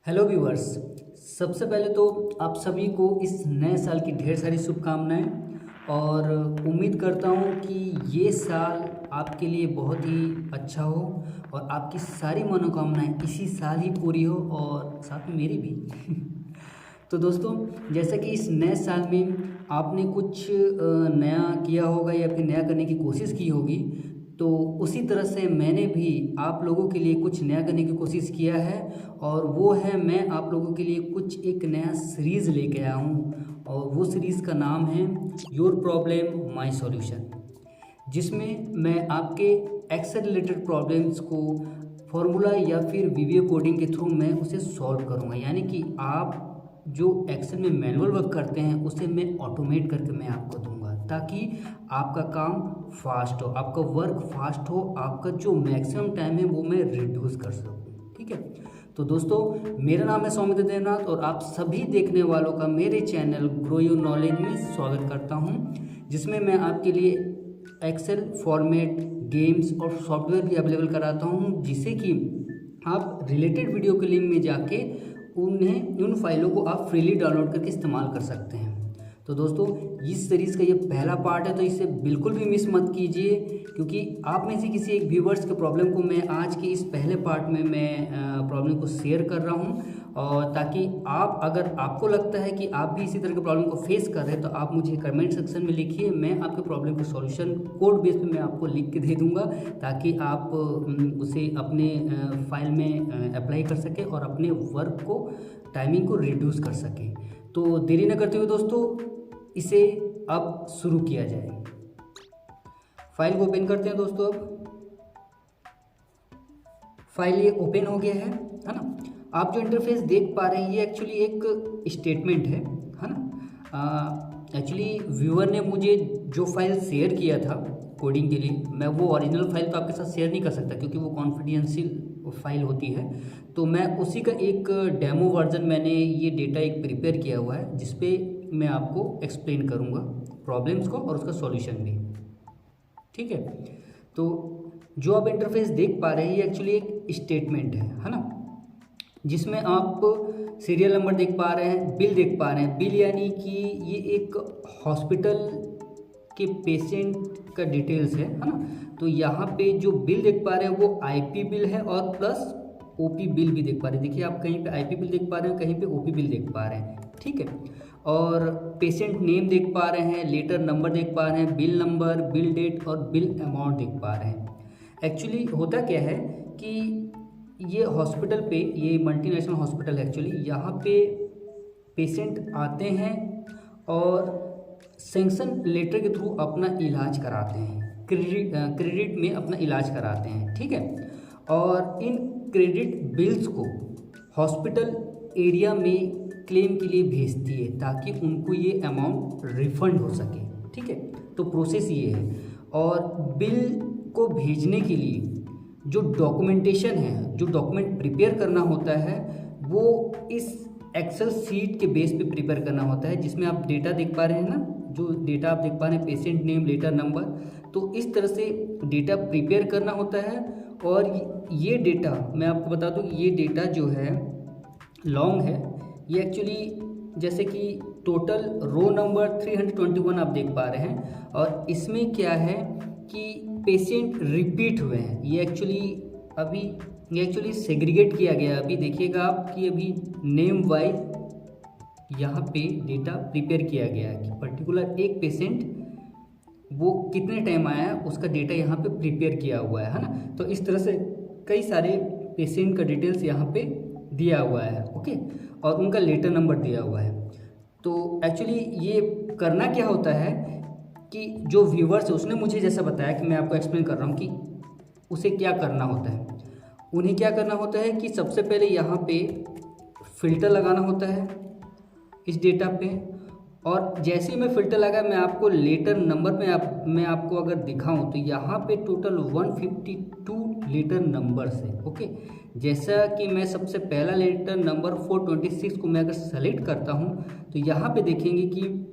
Hello viewers. सबसे पहले तो आप सभी को इस नए साल की ढेर सारी शुभकामनाएं और उम्मीद करता हूं कि ये साल आपके लिए बहुत ही अच्छा हो और आपकी सारी मनोकामनाएं इसी साल ही पूरी हो और साथ में मेरी भी। तो दोस्तों, जैसा कि इस नए साल में आपने कुछ नया किया होगा या फिर नया करने की कोशिश की होगी, तो उसी तरह से मैंने भी आप लोगों के लिए कुछ नया करने की कोशिश किया है। और वो है, मैं आप लोगों के लिए कुछ एक नया सीरीज़ लेके आया हूँ और वो सीरीज़ का नाम है योर प्रॉब्लम माय सॉल्यूशन, जिसमें मैं आपके एक्सेल रिलेटेड प्रॉब्लम्स को फॉर्मूला या फिर वीवीए कोडिंग के थ्रू मैं उसे सॉल्व करूँगा। यानी कि आप जो एक्सेल में मैनुअल वर्क करते हैं उसे मैं ऑटोमेट करके मैं आपको दूंगा, ताकि आपका काम फास्ट हो, आपका वर्क फास्ट हो, आपका जो मैक्सिमम टाइम है वो मैं रिड्यूस कर सकूँ। ठीक है, तो दोस्तों, मेरा नाम है सौमित्र देवनाथ और आप सभी देखने वालों का मेरे चैनल ग्रो योर नॉलेज में स्वागत करता हूँ, जिसमें मैं आपके लिए एक्सेल फॉर्मेट, गेम्स और सॉफ्टवेयर भी अवेलेबल कराता हूँ, जिसे कि आप रिलेटेड वीडियो के लिंक में जाके उन फाइलों को आप फ्रीली डाउनलोड करके इस्तेमाल कर सकते हैं। तो दोस्तों, इस सीरीज़ का ये पहला पार्ट है, तो इसे बिल्कुल भी मिस मत कीजिए, क्योंकि आप में से किसी एक व्यूवर्स के प्रॉब्लम को मैं आज के इस पहले पार्ट में मैं प्रॉब्लम को शेयर कर रहा हूं, और ताकि आप, अगर आपको लगता है कि आप भी इसी तरह के प्रॉब्लम को फेस कर रहे हैं, तो आप मुझे कमेंट सेक्शन में लिखिए। मैं आपके प्रॉब्लम के सॉल्यूशन कोड बेस पे मैं आपको लिख के दे दूंगा, ताकि आप उसे अपने फाइल में अप्लाई कर सकें और अपने वर्क को, टाइमिंग को रिड्यूस कर सकें। तो देरी न करते हुए दोस्तों, इसे अब शुरू किया जाए। फाइल को ओपन करते हैं दोस्तों। अब फाइल ये ओपन हो गया है ना। आप जो इंटरफेस देख पा रहे हैं ये एक्चुअली एक स्टेटमेंट है ना। एक्चुअली व्यूअर ने मुझे जो फाइल शेयर किया था कोडिंग के लिए, मैं वो ओरिजिनल फाइल तो आपके साथ शेयर नहीं कर सकता, क्योंकि वो कॉन्फिडेंशियल फाइल होती है। तो मैं उसी का एक डेमो वर्जन, मैंने ये डेटा एक प्रिपेयर किया हुआ है, जिसपे मैं आपको एक्सप्लेन करूँगा प्रॉब्लम्स को और उसका सॉल्यूशन भी। ठीक है, तो जो आप इंटरफेस देख पा रहे हैं ये एक्चुअली एक स्टेटमेंट है ना, जिसमें आप सीरियल नंबर देख पा रहे हैं, बिल देख पा रहे हैं। बिल यानी कि ये एक हॉस्पिटल के पेशेंट का डिटेल्स है ना। तो यहाँ पे जो बिल देख पा रहे हैं वो आईपी बिल है और प्लस ओपी बिल भी देख पा रहे हैं। देखिए, आप कहीं पे आईपी बिल देख पा रहे हैं, कहीं पे ओपी बिल देख पा रहे हैं। ठीक है, और पेशेंट नेम देख पा रहे हैं, लेटर नंबर देख पा रहे हैं, बिल नंबर, बिल डेट और बिल अमाउंट देख पा रहे हैं। एक्चुअली होता क्या है कि ये हॉस्पिटल पे, ये मल्टीनेशनल हॉस्पिटल है एक्चुअली, यहाँ पे पेशेंट आते हैं और सैंक्शन लेटर के थ्रू अपना इलाज कराते हैं, क्रेडिट में अपना इलाज कराते हैं। ठीक है, और इन क्रेडिट बिल्स को हॉस्पिटल एरिया में क्लेम के लिए भेजती है, ताकि उनको ये अमाउंट रिफंड हो सके। ठीक है, तो प्रोसेस ये है। और बिल को भेजने के लिए जो डॉक्यूमेंटेशन है, जो डॉक्यूमेंट प्रिपेयर करना होता है, वो इस एक्सेल सीट के बेस पे प्रिपेयर करना होता है, जिसमें आप डेटा देख पा रहे हैं ना, जो डेटा आप देख पा रहे हैं, पेशेंट नेम, लेटर नंबर। तो इस तरह से डेटा प्रिपेयर करना होता है। और ये डेटा मैं आपको बता दूं, ये डेटा जो है लॉन्ग है। ये एक्चुअली जैसे कि टोटल रो नंबर 321 आप देख पा रहे हैं, और इसमें क्या है कि पेशेंट रिपीट हुए हैं। ये एक्चुअली सेग्रीगेट किया गया है। अभी देखिएगा आप कि अभी नेम वाइज यहाँ पे डेटा प्रिपेयर किया गया है कि पर्टिकुलर एक पेशेंट वो कितने टाइम आया है, उसका डेटा यहाँ पे प्रिपेयर किया हुआ है ना। तो इस तरह से कई सारे पेशेंट का डिटेल्स यहाँ पे दिया हुआ है। ओके, और उनका लेटर नंबर दिया हुआ है। तो एक्चुअली ये करना क्या होता है कि जो व्यूवर्स है, उसने मुझे जैसा बताया कि मैं आपको एक्सप्लेन कर रहा हूँ कि उसे क्या करना होता है। उन्हें क्या करना होता है कि सबसे पहले यहाँ पे फ़िल्टर लगाना होता है इस डेटा पे, और जैसे ही मैं फ़िल्टर लगा, मैं आपको लेटर नंबर में मैं आपको अगर दिखाऊं, तो यहाँ पे टोटल 152 लेटर नंबर्स है। ओके, जैसा कि मैं सबसे पहला लेटर नंबर 426 को मैं अगर सेलेक्ट करता हूँ, तो यहाँ पे देखेंगे कि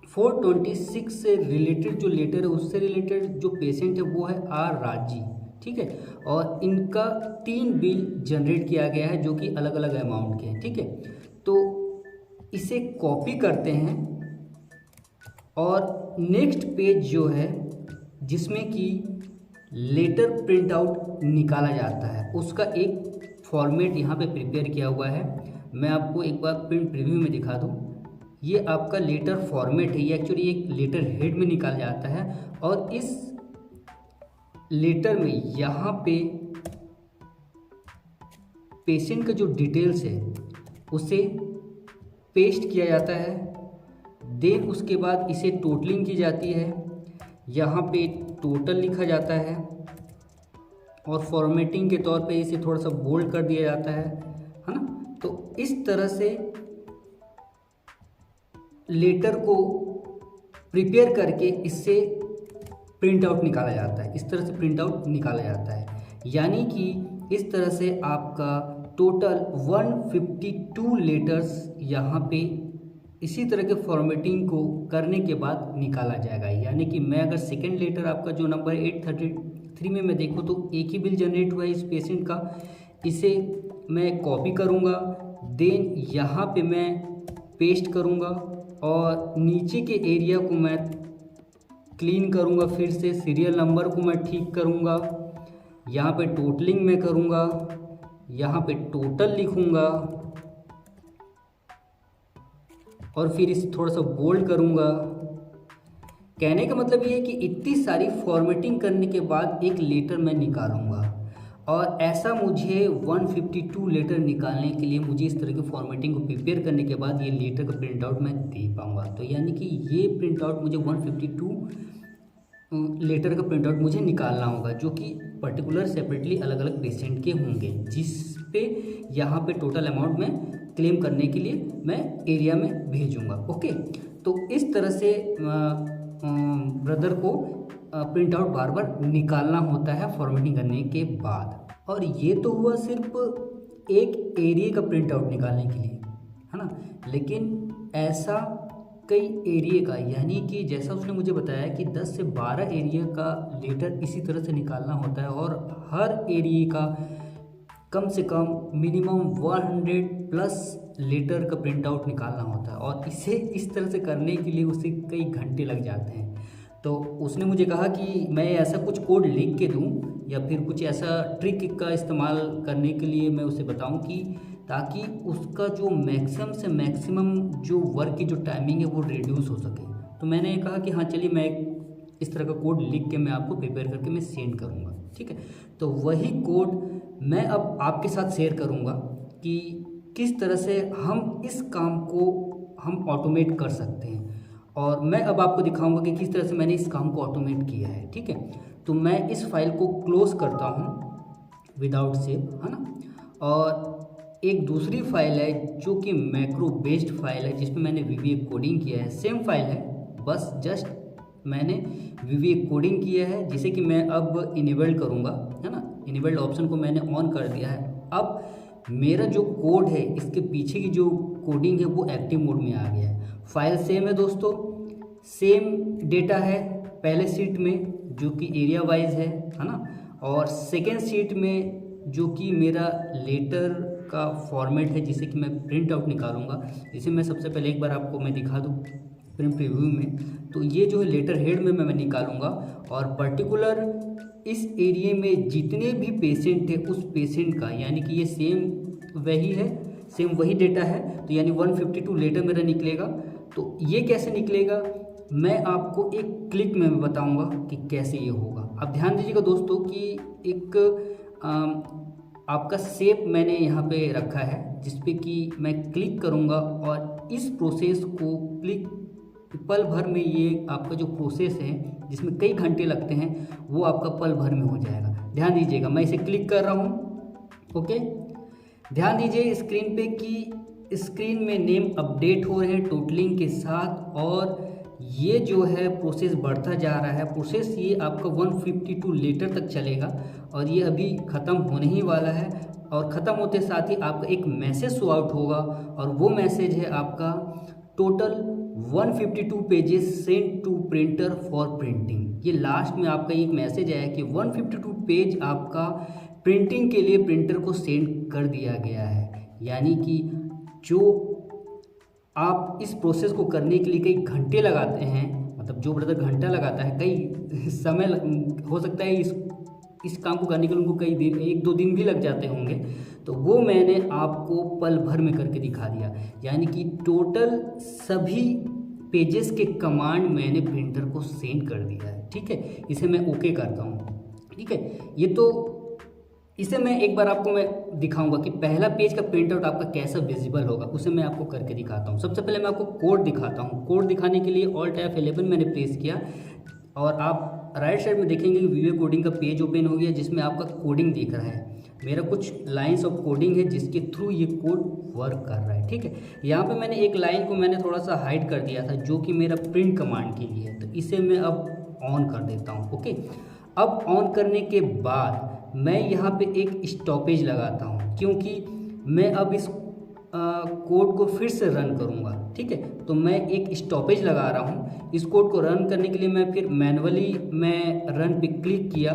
426 से रिलेटेड जो लेटर है, उससे रिलेटेड जो पेशेंट है वो है आर राजी। ठीक है। और इनका 3 बिल जनरेट किया गया है जो कि अलग अलग अमाउंट के हैं, ठीक है। तो इसे कॉपी करते हैं और नेक्स्ट पेज जो है जिसमें कि लेटर प्रिंट आउट निकाला जाता है उसका एक फॉर्मेट यहाँ पे प्रिपेयर किया हुआ है। मैं आपको एक बार प्रिंट प्रीव्यू में दिखा दूँ। ये आपका लेटर फॉर्मेट है, ये एक्चुअली एक लेटर हेड में निकाला जाता है और इस लेटर में यहाँ पे पेशेंट का जो डिटेल्स है उसे पेस्ट किया जाता है। देन उसके बाद इसे टोटलिंग की जाती है, यहाँ पे टोटल लिखा जाता है और फॉर्मेटिंग के तौर पे इसे थोड़ा सा बोल्ड कर दिया जाता है ना। तो इस तरह से लेटर को प्रिपेयर करके इससे प्रिंट आउट निकाला जाता है, इस तरह से प्रिंट आउट निकाला जाता है। यानी कि इस तरह से आपका टोटल 152 लेटर्स यहाँ पे इसी तरह के फॉर्मेटिंग को करने के बाद निकाला जाएगा। यानी कि मैं अगर सेकेंड लेटर आपका जो नंबर 833 में मैं देखूँ तो एक ही बिल जनरेट हुआ है इस पेशेंट का, इसे मैं कॉपी करूँगा, देन यहाँ पे मैं पेस्ट करूँगा और नीचे के एरिया को मैं क्लीन करूँगा, फिर से सीरियल नंबर को मैं ठीक करूँगा, यहाँ पे टोटलिंग में करूँगा, यहाँ पे टोटल लिखूँगा और फिर इसे थोड़ा सा बोल्ड करूँगा। कहने का मतलब ये है कि इतनी सारी फॉर्मेटिंग करने के बाद एक लेटर मैं निकालूंगा और ऐसा मुझे 152 लेटर निकालने के लिए मुझे इस तरह की फॉर्मेटिंग को प्रिपेयर करने के बाद ये लेटर का प्रिंट आउट मैं दे पाऊँगा। तो यानी कि ये प्रिंट आउट मुझे 152 लेटर का प्रिंट आउट मुझे निकालना होगा जो कि पर्टिकुलर सेपरेटली अलग अलग पेशेंट के होंगे, जिस पे यहाँ पे टोटल अमाउंट में क्लेम करने के लिए मैं एरिया में भेजूँगा। ओके, तो इस तरह से ब्रदर को प्रिंट आउट बार बार निकालना होता है फॉर्मेटिंग करने के बाद। और ये तो हुआ सिर्फ एक एरिया का प्रिंट आउट निकालने के लिए, है ना। लेकिन ऐसा कई एरिया का, यानी कि जैसा उसने मुझे बताया कि 10 से 12 एरिया का लेटर इसी तरह से निकालना होता है और हर एरिया का कम से कम मिनिमम 100 प्लस लेटर का प्रिंट आउट निकालना होता है और इसे इस तरह से करने के लिए उसे कई घंटे लग जाते हैं। तो उसने मुझे कहा कि मैं ऐसा कुछ कोड लिख के दूं या फिर कुछ ऐसा ट्रिक का इस्तेमाल करने के लिए मैं उसे बताऊं कि ताकि उसका जो मैक्सिमम से मैक्सिमम जो वर्क की जो टाइमिंग है वो रिड्यूस हो सके। तो मैंने कहा कि हाँ चलिए, मैं इस तरह का कोड लिख के मैं आपको प्रिपेयर करके मैं सेंड करूँगा, ठीक है। तो वही कोड मैं अब आपके साथ शेयर करूँगा कि किस तरह से हम इस काम को हम ऑटोमेट कर सकते हैं और मैं अब आपको दिखाऊंगा कि किस तरह से मैंने इस काम को ऑटोमेट किया है, ठीक है। तो मैं इस फाइल को क्लोज करता हूँ विदाउट सेव, है ना। और एक दूसरी फाइल है जो कि मैक्रो बेस्ड फाइल है जिसमें मैंने VBA कोडिंग किया है। सेम फाइल है, बस जस्ट मैंने VBA कोडिंग किया है जिसे कि मैं अब इनेबल करूँगा, है ना। इनेबल्ड ऑप्शन को मैंने ऑन कर दिया है। अब मेरा जो कोड है इसके पीछे की जो कोडिंग है वो एक्टिव मोड में आ गया है। फाइल सेम है दोस्तों, सेम डेटा है पहले शीट में जो कि एरिया वाइज है ना, और सेकेंड शीट में जो कि मेरा लेटर का फॉर्मेट है जिसे कि मैं प्रिंट आउट निकालूंगा। इसे मैं सबसे पहले एक बार आपको मैं दिखा दूँ प्रिंट प्रीव्यू में। तो ये जो है लेटर हेड में मैं निकालूंगा और पर्टिकुलर इस एरिया में जितने भी पेशेंट है उस पेशेंट का, यानी कि ये सेम वही है, सेम वही डेटा है, तो यानी 152 लेटर मेरा निकलेगा। तो ये कैसे निकलेगा मैं आपको एक क्लिक में बताऊंगा कि कैसे ये होगा। अब ध्यान दीजिएगा दोस्तों कि एक आपका शेप मैंने यहाँ पे रखा है जिस पे कि मैं क्लिक करूँगा और इस प्रोसेस को क्लिक पल भर में, ये आपका जो प्रोसेस है जिसमें कई घंटे लगते हैं वो आपका पल भर में हो जाएगा। ध्यान दीजिएगा, मैं इसे क्लिक कर रहा हूँ। ओके, ध्यान दीजिए स्क्रीन पे कि स्क्रीन में नेम अपडेट हो रहे हैं टोटलिंग के साथ और ये जो है प्रोसेस बढ़ता जा रहा है। प्रोसेस ये आपका 152 लेटर तक चलेगा और ये अभी ख़त्म होने ही वाला है और ख़त्म होते साथ ही आपका एक मैसेज शो आउट होगा और वो मैसेज है आपका total 152 pages send to printer for printing. ये लास्ट में आपका एक मैसेज आया कि 152 पेज आपका प्रिंटिंग के लिए प्रिंटर को सेंड कर दिया गया है। यानी कि जो आप इस प्रोसेस को करने के लिए कई घंटे लगाते हैं, मतलब जो ब्रदर घंटा लगाता है, कई समय हो सकता है इस काम को करने के लिए उनको कई दिन, 1-2 दिन भी लग जाते होंगे, तो वो मैंने आपको पल भर में करके दिखा दिया। यानी कि टोटल सभी पेजेस के कमांड मैंने प्रिंटर को सेंड कर दिया है। ठीक है, इसे मैं ओके करता हूँ। ठीक है, ये तो इसे मैं एक बार आपको मैं दिखाऊंगा कि पहला पेज का प्रिंट आउट आपका कैसा विजिबल होगा, उसे मैं आपको करके दिखाता हूँ। सबसे पहले मैं आपको कोड दिखाता हूँ। कोड दिखाने के लिए Alt F11 मैंने प्रेस किया और आप राइट साइड में देखेंगे कि वीडियो कोडिंग का पेज ओपन हो गया जिसमें आपका कोडिंग दिख रहा है। मेरा कुछ लाइन्स ऑफ कोडिंग है जिसके थ्रू ये कोड वर्क कर रहा है। ठीक है, यहाँ पे मैंने एक लाइन को मैंने थोड़ा सा हाइड कर दिया था जो कि मेरा प्रिंट कमांड के लिए है, तो इसे मैं अब ऑन कर देता हूँ। ओके, अब ऑन करने के बाद मैं यहाँ पे एक स्टॉपेज लगाता हूँ क्योंकि मैं अब इस कोड को फिर से रन करूँगा। ठीक है, तो मैं एक स्टॉपेज लगा रहा हूँ। इस कोड को रन करने के लिए मैं फिर मैनुअली मैं रन पे क्लिक किया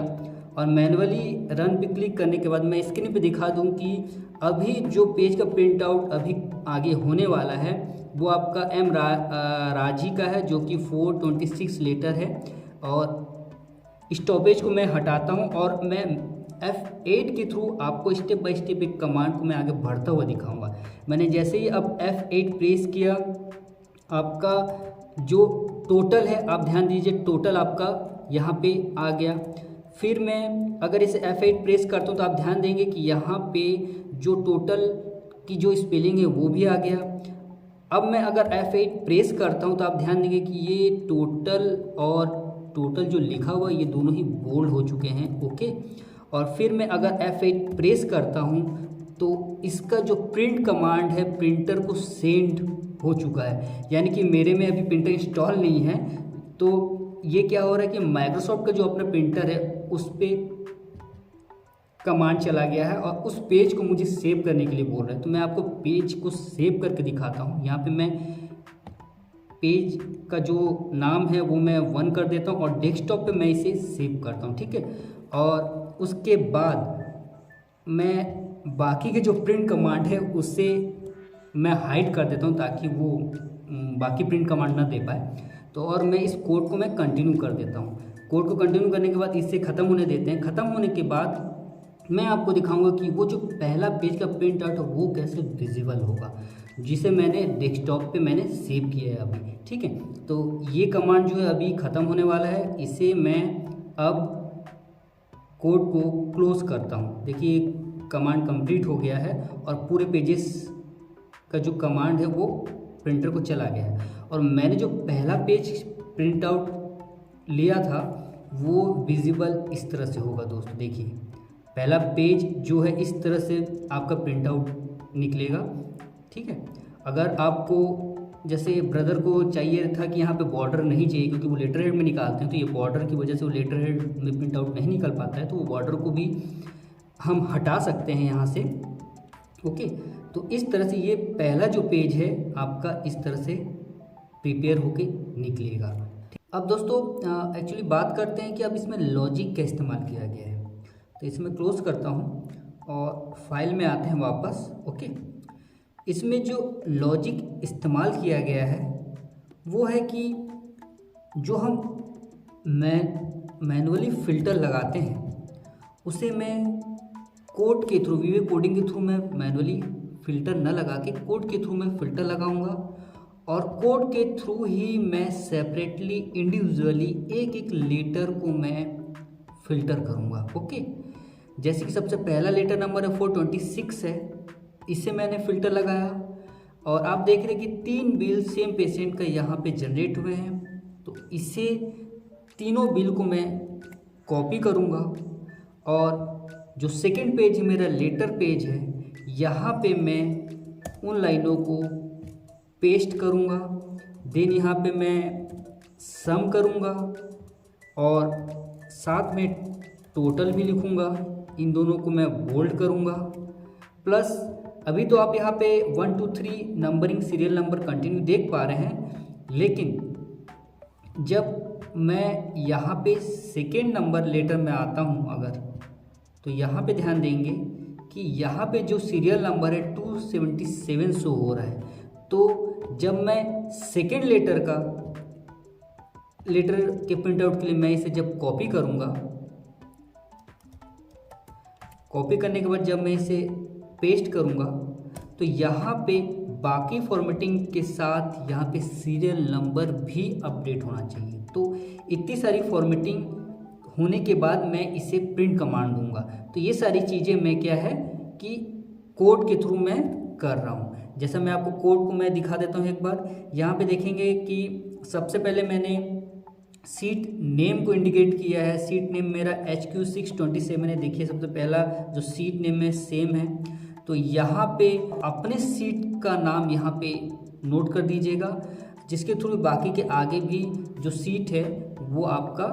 और मैनुअली रन पे क्लिक करने के बाद मैं स्क्रीन पे दिखा दूँ कि अभी जो पेज का प्रिंट आउट अभी आगे होने वाला है वो आपका राजी का है जो कि 426 लेटर है। और स्टॉपेज को मैं हटाता हूँ और मैं F8 के थ्रू आपको स्टेप बाय स्टेप एक कमांड को मैं आगे बढ़ता हुआ दिखाऊंगा। मैंने जैसे ही अब F8 प्रेस किया, आपका जो टोटल है आप ध्यान दीजिए, टोटल आपका यहाँ पे आ गया। फिर मैं अगर इसे F8 प्रेस करता हूँ तो आप ध्यान देंगे कि यहाँ पे जो टोटल की जो स्पेलिंग है वो भी आ गया। अब मैं अगर F8 प्रेस करता हूँ तो आप ध्यान देंगे कि ये टोटल और टोटल जो लिखा हुआ है ये दोनों ही बोल्ड हो चुके हैं। ओके, और फिर मैं अगर F8 प्रेस करता हूँ तो इसका जो प्रिंट कमांड है प्रिंटर को सेंड हो चुका है। यानी कि मेरे में अभी प्रिंटर इंस्टॉल नहीं है, तो ये क्या हो रहा है कि माइक्रोसॉफ्ट का जो अपना प्रिंटर है उस पर कमांड चला गया है और उस पेज को मुझे सेव करने के लिए बोल रहा है। तो मैं आपको पेज को सेव करके दिखाता हूँ। यहाँ पे मैं पेज का जो नाम है वो मैं 1 कर देता हूँ और डेस्कटॉप पे मैं इसे सेव करता हूँ। ठीक है, और उसके बाद मैं बाकी के जो प्रिंट कमांड है उससे मैं हाइड कर देता हूँ ताकि वो बाकी प्रिंट कमांड ना दे पाए। तो और मैं इस कोड को मैं कंटिन्यू कर देता हूँ। कोड को कंटिन्यू करने के बाद इससे ख़त्म होने देते हैं। ख़त्म होने के बाद मैं आपको दिखाऊंगा कि वो जो पहला पेज का प्रिंट आउट है वो कैसे विजिबल होगा, जिसे मैंने डेस्कटॉप पे मैंने सेव किया है अभी। ठीक है, तो ये कमांड जो है अभी ख़त्म होने वाला है। इसे मैं अब कोड को क्लोज करता हूँ। देखिए कमांड कंप्लीट हो गया है और पूरे पेजेस का जो कमांड है वो प्रिंटर को चला गया है। और मैंने जो पहला पेज प्रिंट आउट लिया था वो विजिबल इस तरह से होगा दोस्तों। देखिए पहला पेज जो है इस तरह से आपका प्रिंट आउट निकलेगा। ठीक है, अगर आपको जैसे ब्रदर को चाहिए था कि यहाँ पे बॉर्डर नहीं चाहिए क्योंकि वो लेटर हेड में निकालते हैं, तो ये बॉर्डर की वजह से वो लेटर हेड में प्रिंट आउट नहीं निकल पाता है, तो वो बॉर्डर को भी हम हटा सकते हैं यहाँ से। ओके, तो इस तरह से ये पहला जो पेज है आपका इस तरह से प्रिपेयर होके निकलेगा। अब दोस्तों एक्चुअली बात करते हैं कि अब इसमें लॉजिक का इस्तेमाल किया गया है। तो इसमें क्लोज करता हूँ और फाइल में आते हैं वापस। ओके, इसमें जो लॉजिक इस्तेमाल किया गया है वो है कि जो हम मैनुअली फ़िल्टर लगाते हैं उसे मैं कोड के थ्रू, वीडियो कोडिंग के थ्रू मैं मैनुअली फ़िल्टर न लगा के कोड के थ्रू मैं फ़िल्टर लगाऊंगा और कोड के थ्रू ही मैं सेपरेटली इंडिविजुअली एक एक लेटर को मैं फ़िल्टर करूंगा। ओके, जैसे कि सबसे पहला लेटर नंबर है 426 है, इसे मैंने फ़िल्टर लगाया और आप देख रहे हैं कि 3 बिल सेम पेशेंट का यहाँ पे जनरेट हुए हैं। तो इसे तीनों बिल को मैं कॉपी करूँगा और जो सेकंड पेज मेरा लेटर पेज है यहाँ पे मैं उन लाइनों को पेस्ट करूँगा। देन यहाँ पे मैं सम करूँगा और साथ में टोटल भी लिखूँगा। इन दोनों को मैं बोल्ड करूँगा। प्लस अभी तो आप यहाँ पे 1 2 3 नंबरिंग सीरियल नंबर कंटिन्यू देख पा रहे हैं, लेकिन जब मैं यहाँ पे सेकेंड नंबर लेटर में आता हूँ अगर, तो यहाँ पे ध्यान देंगे कि यहाँ पे जो सीरियल नंबर है 277 शो हो रहा है। तो जब मैं सेकेंड लेटर के प्रिंट आउट के लिए मैं इसे जब कॉपी करूँगा, कॉपी करने के बाद जब मैं इसे पेस्ट करूँगा, तो यहाँ पे बाकी फॉर्मेटिंग के साथ यहाँ पे सीरियल नंबर भी अपडेट होना चाहिए। तो इतनी सारी फॉर्मेटिंग होने के बाद मैं इसे प्रिंट कमांड दूंगा। तो ये सारी चीज़ें मैं क्या है कि कोड के थ्रू मैं कर रहा हूँ। जैसा मैं आपको कोड को मैं दिखा देता हूँ एक बार। यहाँ पे देखेंगे कि सबसे पहले मैंने सीट नेम को इंडिकेट किया है। सीट नेम मेरा HQ627 है। देखिए सबसे पहला जो सीट नेम है सेम है। तो यहाँ पे अपने सीट का नाम यहाँ पे नोट कर दीजिएगा, जिसके थ्रू बाकी के आगे भी जो सीट है वो आपका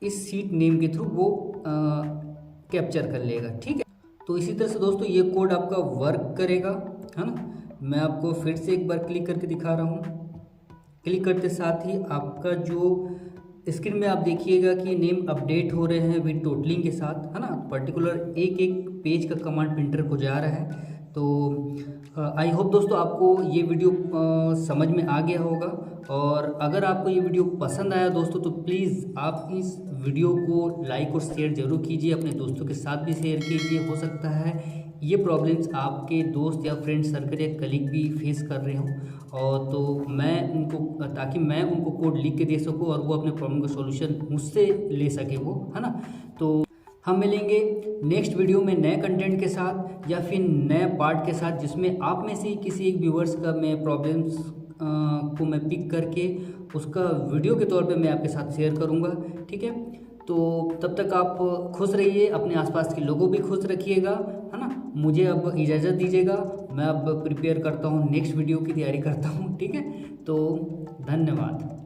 इस सीट नेम के थ्रू वो कैप्चर कर लेगा। ठीक है, तो इसी तरह से दोस्तों ये कोड आपका वर्क करेगा, है ना। मैं आपको फिर से एक बार क्लिक करके दिखा रहा हूँ। क्लिक करते साथ ही आपका जो स्क्रीन में आप देखिएगा कि नेम अपडेट हो रहे हैं विद टोटलिंग के साथ, है ना। पर्टिकुलर एक एक पेज का कमांड प्रिंटर को जा रहा है। तो आई होप दोस्तों आपको ये वीडियो समझ में आ गया होगा। और अगर आपको ये वीडियो पसंद आया दोस्तों तो प्लीज़ आप इस वीडियो को लाइक और शेयर ज़रूर कीजिए, अपने दोस्तों के साथ भी शेयर कीजिए। हो सकता है ये प्रॉब्लम्स आपके दोस्त या फ्रेंड सर्कल या कलीग भी फेस कर रहे हों, और तो मैं उनको ताकि मैं उनको कोड लिख के दे सकूँ और वो अपने प्रॉब्लम का सॉल्यूशन मुझसे ले सके वो, है ना। तो हम मिलेंगे नेक्स्ट वीडियो में नए कंटेंट के साथ या फिर नए पार्ट के साथ, जिसमें आप में से किसी एक व्यूवर्स का मैं प्रॉब्लम्स को मैं पिक करके उसका वीडियो के तौर पे मैं आपके साथ शेयर करूँगा। ठीक है, तो तब तक आप खुश रहिए, अपने आसपास के लोगों भी खुश रखिएगा, है ना। मुझे अब इजाज़त दीजिएगा, मैं अब प्रिपेयर करता हूँ, नेक्स्ट वीडियो की तैयारी करता हूँ। ठीक है, तो धन्यवाद।